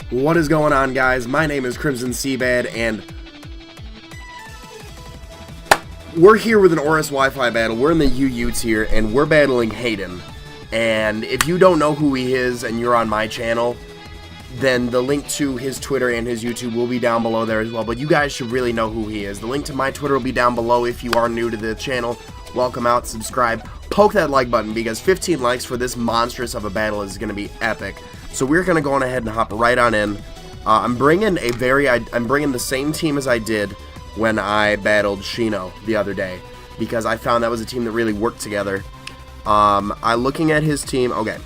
What is going on, guys? My name is Crimson CBAD, and we're here with an ORAS WiFi battle. We're in the UU tier, and we're battling Haydunn. And if you don't know who he is and you're on my channel, then the link to his Twitter and his YouTube will be down below there as well. But you guys should really know who he is. The link to my Twitter will be down below if you are new to the channel. Welcome out, subscribe, poke that like button, because 15 likes for this monstrous of a battle is going to be epic. So we're going to go on ahead and hop right on in. I'm bringing the same team as I did when I battled Shino the other day, because I found that was a team that really worked together. Looking at his team, okay.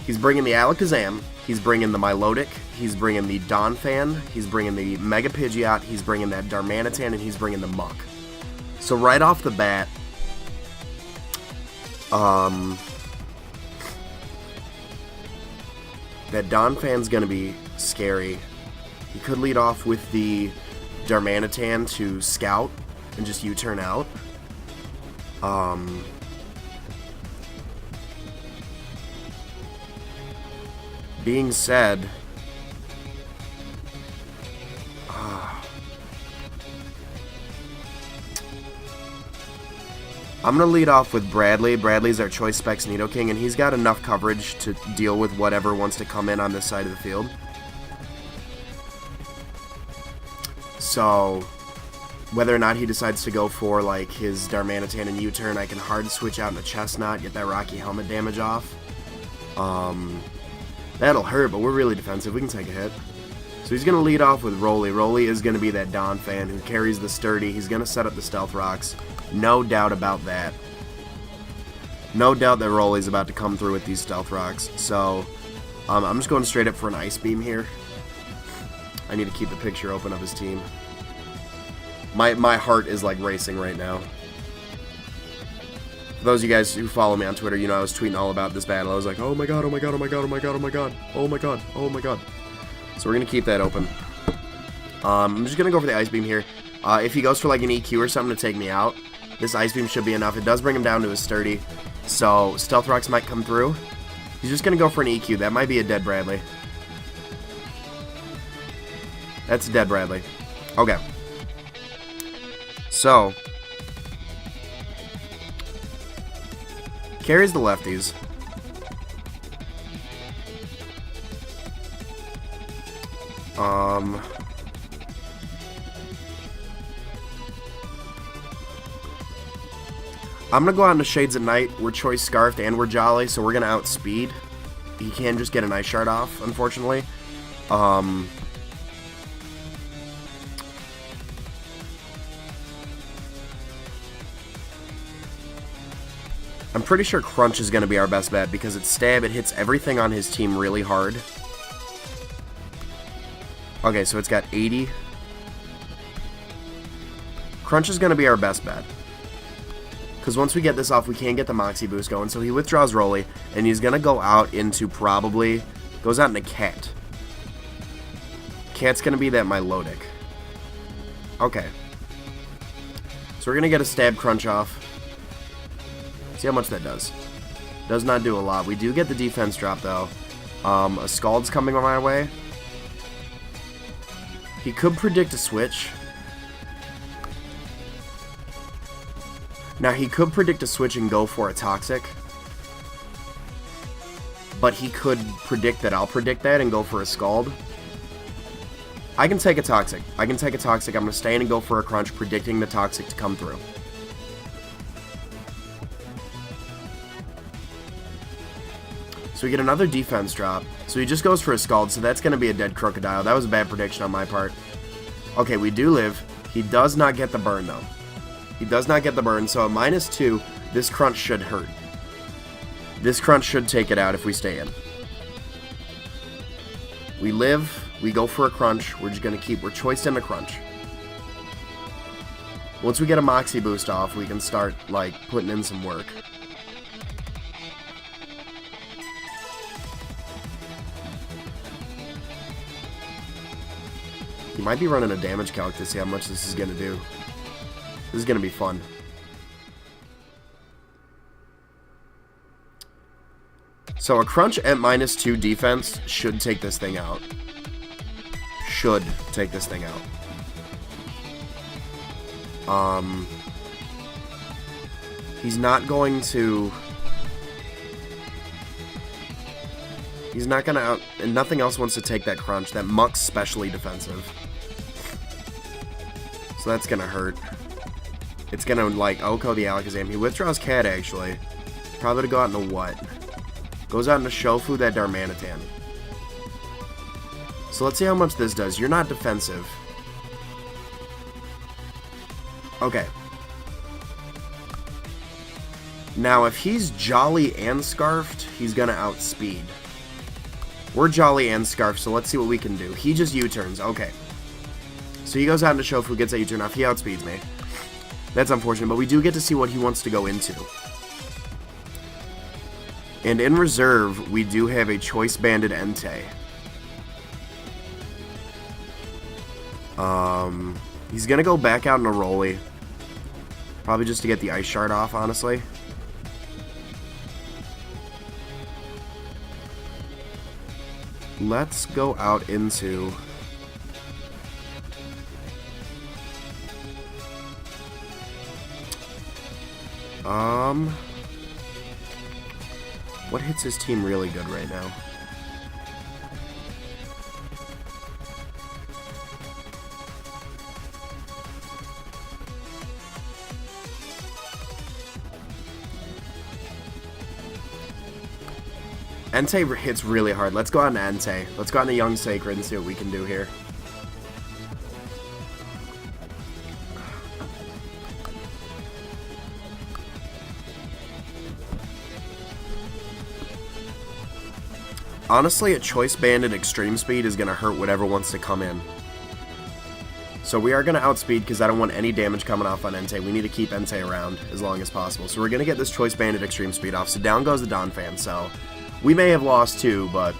He's bringing the Alakazam, he's bringing the Milotic, he's bringing the Donphan, he's bringing the Mega Pidgeot, he's bringing that Darmanitan, and he's bringing the Muck. So right off the bat, that Donphan's gonna be scary. He could lead off with the Darmanitan to Scout and just U-turn out. Being said, I'm going to lead off with Bradley. Bradley's our Choice Specs Nidoking, and he's got enough coverage to deal with whatever wants to come in on this side of the field. So, whether or not he decides to go for like his Darmanitan and U-turn, I can hard switch out in a Chestnut, get that Rocky Helmet damage off. That'll hurt, but we're really defensive. We can take a hit. So he's going to lead off with Rolly. Rolly is going to be that Donphan who carries the Sturdy. He's going to set up the Stealth Rocks. No doubt about that. No doubt that Rolly's about to come through with these Stealth Rocks. So, I'm just going straight up for an Ice Beam here. I need to keep the picture open of his team. My heart is like racing right now. For those of you guys who follow me on Twitter, you know I was tweeting all about this battle. I was like, oh my god, oh my god, oh my god, oh my god, oh my god, oh my god, oh my god. So we're going to keep that open. I'm just going to go for the Ice Beam here. If he goes for like an EQ or something to take me out, this Ice Beam should be enough. It does bring him down to his Sturdy, so Stealth Rocks might come through. He's just going to go for an EQ. That might be a dead Bradley. That's a dead Bradley. Okay. So, carries the lefties. I'm gonna go out into Shades at Night. We're Choice Scarfed and we're Jolly, so we're gonna outspeed. He can just get an Ice Shard off, unfortunately. I'm pretty sure Crunch is going to be our best bet because it's Stab. It hits everything on his team really hard. Okay, so it's got 80. Crunch is going to be our best bet. Because once we get this off, we can get the Moxie boost going. So he withdraws Rolly, and he's going to go out into probably... Goes out into Cat. Cat's going to be that Milotic. Okay. So we're going to get a Stab Crunch off. See how much that does. Does not do a lot. We do get the defense drop, though. A Scald's coming my way. He could predict a switch. Now, he could predict a switch and go for a Toxic. But he could predict that I'll predict that and go for a Scald. I can take a Toxic. I'm going to stay in and go for a Crunch, predicting the Toxic to come through. So we get another defense drop. So he just goes for a Scald, so that's going to be a dead Crocodile. That was a bad prediction on my part. Okay, we do live. He does not get the burn, though. He does not get the burn, so at -2, this Crunch should hurt. This Crunch should take it out if we stay in. We live. We go for a Crunch. We're just going to keep... We're choiced in a Crunch. Once we get a Moxie boost off, we can start, like, putting in some work. He might be running a damage calc to see how much this is going to do. This is going to be fun. So a crunch at -2 defense should take this thing out. Should take this thing out. He's not going to... He's not going to out... And nothing else wants to take that crunch. That Muck's specially defensive. So that's going to hurt. It's going to, like, Oko the Alakazam. He withdraws Cat, actually. Probably to go out into what? Goes out into Shofu that Darmanitan. So let's see how much this does. You're not defensive. Okay. Now, if he's Jolly and Scarfed, he's going to outspeed. We're Jolly and Scarfed, so let's see what we can do. He just U-turns. Okay. So he goes out into Shofu, gets that U-turn off. He outspeeds me. That's unfortunate, but we do get to see what he wants to go into. And in reserve, we do have a Choice Banded Entei. He's going to go back out in a Rolly. Probably just to get the Ice Shard off, honestly. Let's go out into... What hits his team really good right now? Entei hits really hard. Let's go on Entei. Let's go on a Young Sacred and see what we can do here. Honestly, a Choice Banded Extreme Speed is going to hurt whatever wants to come in. So we are going to outspeed because I don't want any damage coming off on Entei. We need to keep Entei around as long as possible. So we're going to get this Choice Banded Extreme Speed off. So down goes the Donphan. So we may have lost too, but...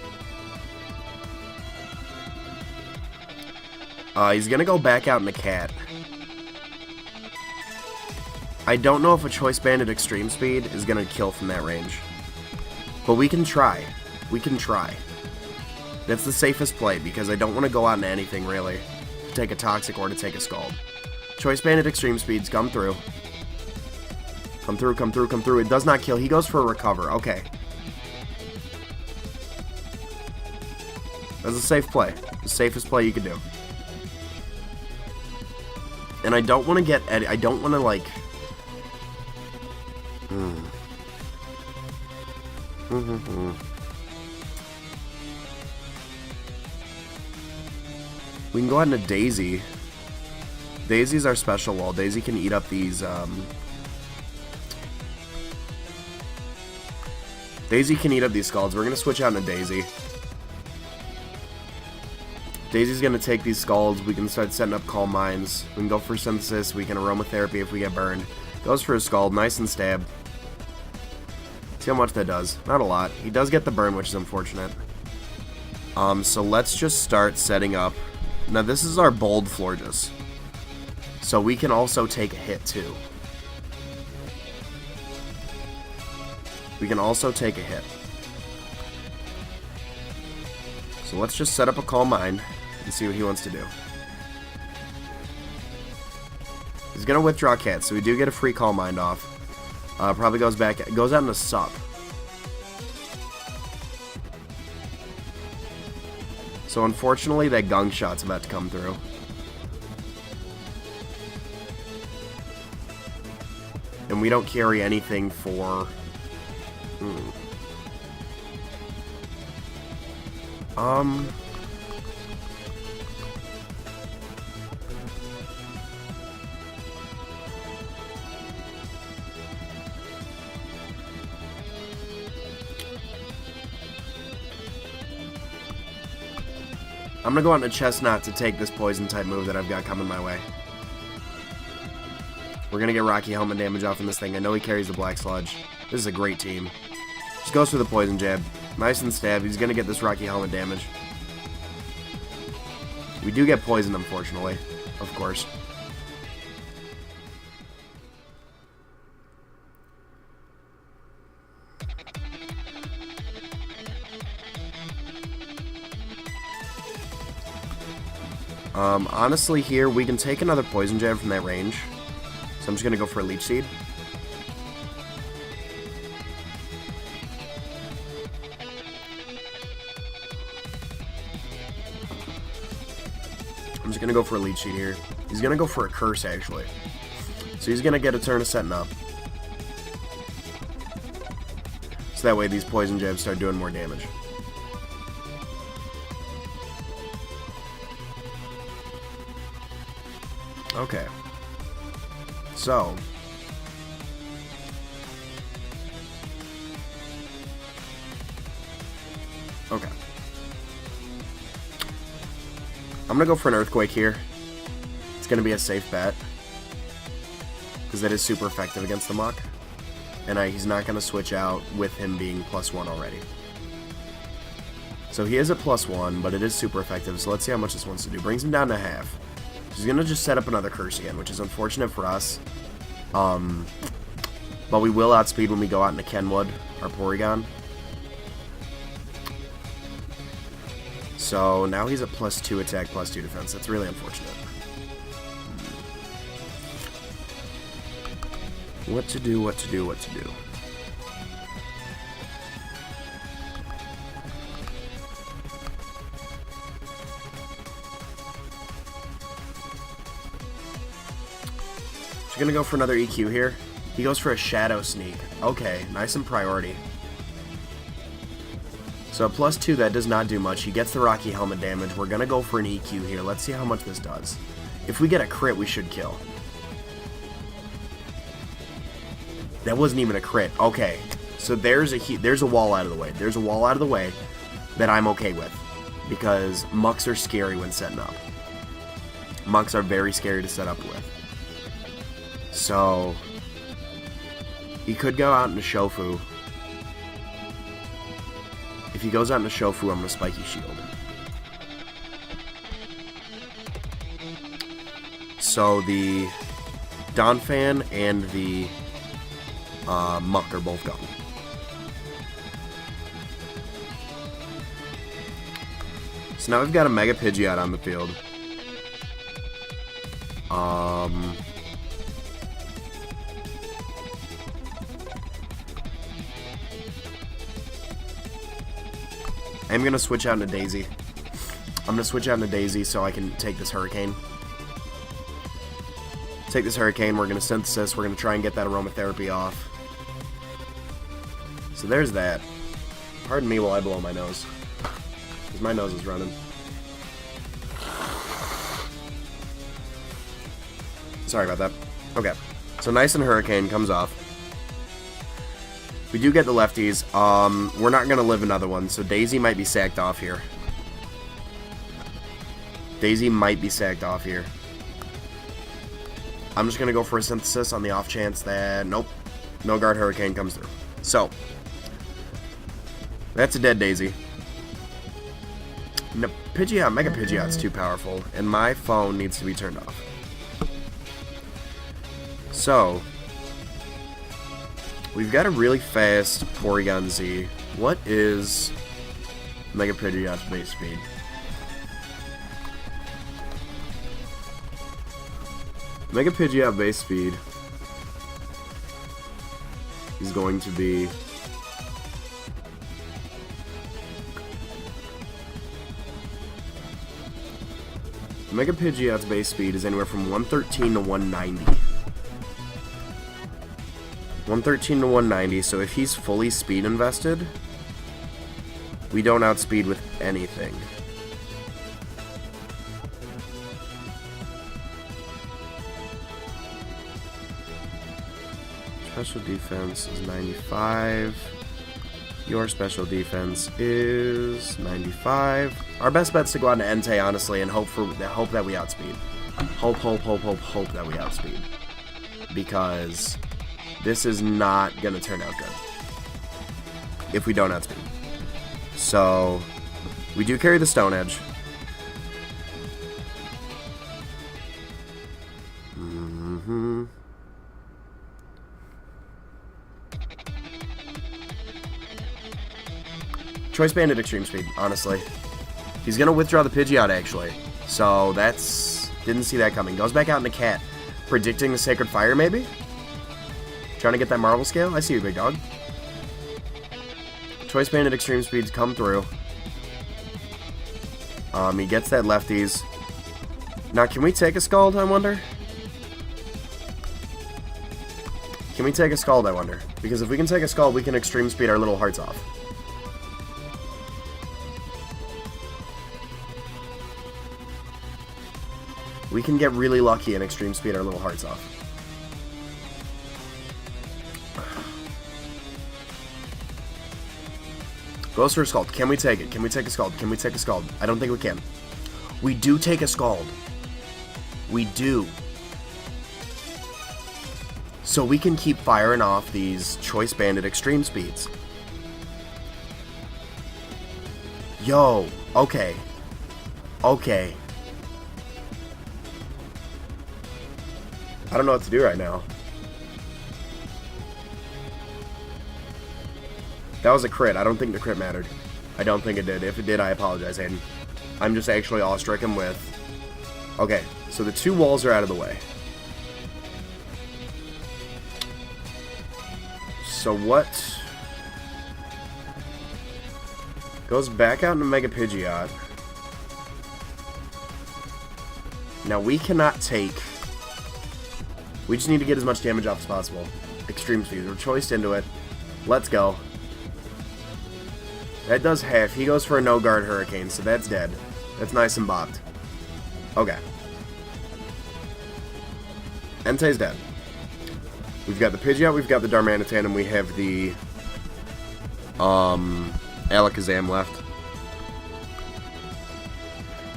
he's going to go back out in the Cat. I don't know if a Choice Banded Extreme Speed is going to kill from that range. But we can try. We can try. That's the safest play, because I don't want to go out into anything, really. To take a Toxic or to take a Scald. Choice Banded Extreme Speeds, come through. Come through, come through, come through. It does not kill. He goes for a Recover. Okay. That's a safe play. The safest play you could do. And I don't want to get... I don't want to, like... We can go ahead into Daisy. Daisy's our special wall. Daisy can eat up these, Daisy can eat up these Scalds. We're going to switch out into Daisy. Daisy's going to take these Scalds. We can start setting up Calm Minds. We can go for Synthesis. We can Aromatherapy if we get burned. Goes for a Scald. Nice and Stab. See how much that does. Not a lot. He does get the burn, which is unfortunate. So let's just start setting up. Now this is our Bold Florges. So we can also take a hit too. We can also take a hit. So let's just set up a Calm Mind and see what he wants to do. He's gonna withdraw Cat, so we do get a free Calm Mind off. Probably goes back, goes out into Sup. So unfortunately, that Gung Shot's about to come through. And we don't carry anything for... I'm gonna go on to Chestnut to take this poison type move that I've got coming my way. We're gonna get Rocky Helmet damage off in this thing. I know he carries the Black Sludge. This is a great team. Just goes for the Poison Jab. Nice and Stab. He's gonna get this Rocky Helmet damage. We do get poisoned, unfortunately. Of course. Honestly, here, we can take another Poison Jab from that range. So I'm just going to go for a Leech Seed. I'm just going to go for a Leech Seed here. He's going to go for a Curse, actually. So he's going to get a turn of setting up. So that way these Poison Jabs start doing more damage. Okay. So. Okay. I'm going to go for an Earthquake here. It's going to be a safe bet. Because that is super effective against the Muck. And he's not going to switch out with him being +1 already. So he is at +1, but it is super effective. So let's see how much this wants to do. Brings him down to half. So he's going to just set up another Curse again, which is unfortunate for us. But we will outspeed when we go out into Kenwood, our Porygon. So now he's at +2 attack, +2 defense. That's really unfortunate. What to do, what to do, what to do. She's gonna go for another EQ here. He goes for a Shadow Sneak. Okay, nice and priority. So at +2, that does not do much. He gets the Rocky Helmet damage. We're gonna go for an EQ here. Let's see how much this does. If we get a crit, we should kill. That wasn't even a crit. Okay, so there's a wall out of the way. There's a wall out of the way that I'm okay with, because Mucks are scary when setting up. Mucks are very scary to set up with. So he could go out into Shofu. If he goes out into Shofu, I'm gonna Spiky Shield. So the Donphan and the Muck are both gone. So now we've got a Mega Pidgeot on the field. I'm gonna switch out into Daisy. I'm gonna switch out into Daisy so I can take this Hurricane. Take this Hurricane, we're gonna Synthesis, we're gonna try and get that Aromatherapy off. So there's that. Pardon me while I blow my nose, because my nose is running. Sorry about that. Okay, so Nice and Hurricane comes off. We do get the lefties. We're not gonna live another one, so Daisy might be sacked off here. Daisy might be sacked off here. I'm just gonna go for a Synthesis on the off chance that nope, no Guard Hurricane comes through. So that's a dead Daisy. No, Pidgeot, Mega Pidgeot's too powerful, and my phone needs to be turned off. So we've got a really fast Porygon Z. What is Mega Pidgeot's base speed? Mega Pidgeot base speed is going to be Mega Pidgeot's base speed is anywhere from 113 to 190. 113 to 190, so if he's fully speed invested, we don't outspeed with anything. Special defense is 95. Your special defense is 95. Our best bet's to go out to Entei, honestly, and hope that we outspeed. Hope that we outspeed. Because this is not going to turn out good if we don't outspeed. So we do carry the Stone Edge. Choice Band at Extreme Speed, honestly. He's going to withdraw the Pidgeot, actually. So that's... Didn't see that coming. Goes back out into cat. Predicting the Sacred Fire, maybe? Trying to get that Marvel scale? I see you, big dog. Choice Banded Extreme Speeds come through. He gets that lefties. Now, can we take a Scald, I wonder? Can we take a Scald, I wonder? Because if we can take a Scald, we can Extreme Speed our little hearts off. We can get really lucky and Extreme Speed our little hearts off. Goes for a Scald. Can we take it? Can we take a Scald? Can we take a Scald? I don't think we can. We do take a Scald. We do. So we can keep firing off these Choice Banded Extreme Speeds. Yo, okay. Okay. I don't know what to do right now. That was a crit. I don't think the crit mattered. I don't think it did. If it did, I apologize, Haydunn. I'm just actually awestricken with... Okay, so the two walls are out of the way. So what... Goes back out into Mega Pidgeot. Now we cannot take... We just need to get as much damage off as possible. Extreme Speed. We're choiced into it. Let's go. That does half. He goes for a no-guard Hurricane, so that's dead. That's nice and bopped. Okay. Entei's dead. We've got the Pidgeot, we've got the Darmanitan, and we have the... Alakazam left.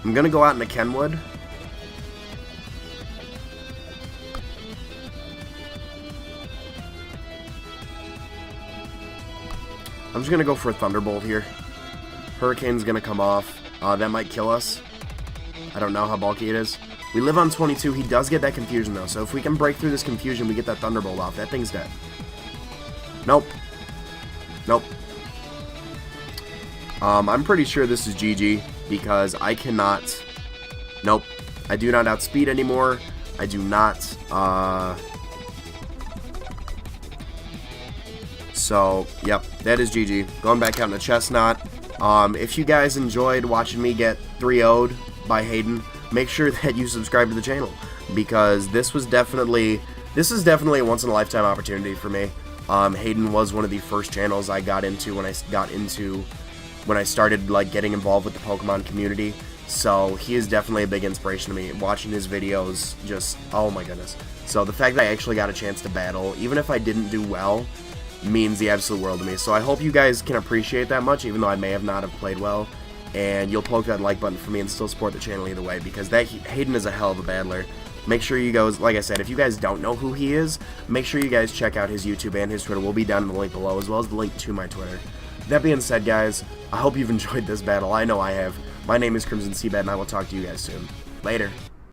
I'm gonna go out into Kenwood. I'm just gonna go for a Thunderbolt here. Hurricane's gonna come off. That might kill us. I don't know how bulky it is. We live on 22. He does get that confusion though, so if we can break through this confusion, we get that Thunderbolt off. That thing's dead. Nope. Nope. I'm pretty sure this is GG because I cannot... Nope. I do not outspeed anymore. I do not... So, yep, that is GG. Going back out in the Chestnut. If you guys enjoyed watching me get 3-0'd by Haydunn, make sure that you subscribe to the channel because this is definitely a once-in-a-lifetime opportunity for me. Haydunn was one of the first channels I got into when I started like getting involved with the Pokemon community. So he is definitely a big inspiration to me. Watching his videos, just oh my goodness. So the fact that I actually got a chance to battle, even if I didn't do well, means the absolute world to me. So I hope you guys can appreciate that much, even though I may have not have played well. And you'll poke that like button for me and still support the channel either way, because that Haydunn is a hell of a battler. Make sure you guys, like I said, if you guys don't know who he is, make sure you guys check out his YouTube and his Twitter. Will be down in the link below, as well as the link to my Twitter. That being said, guys, I hope you've enjoyed this battle. I know I have. My name is Crimson CBAD, and I will talk to you guys soon. Later.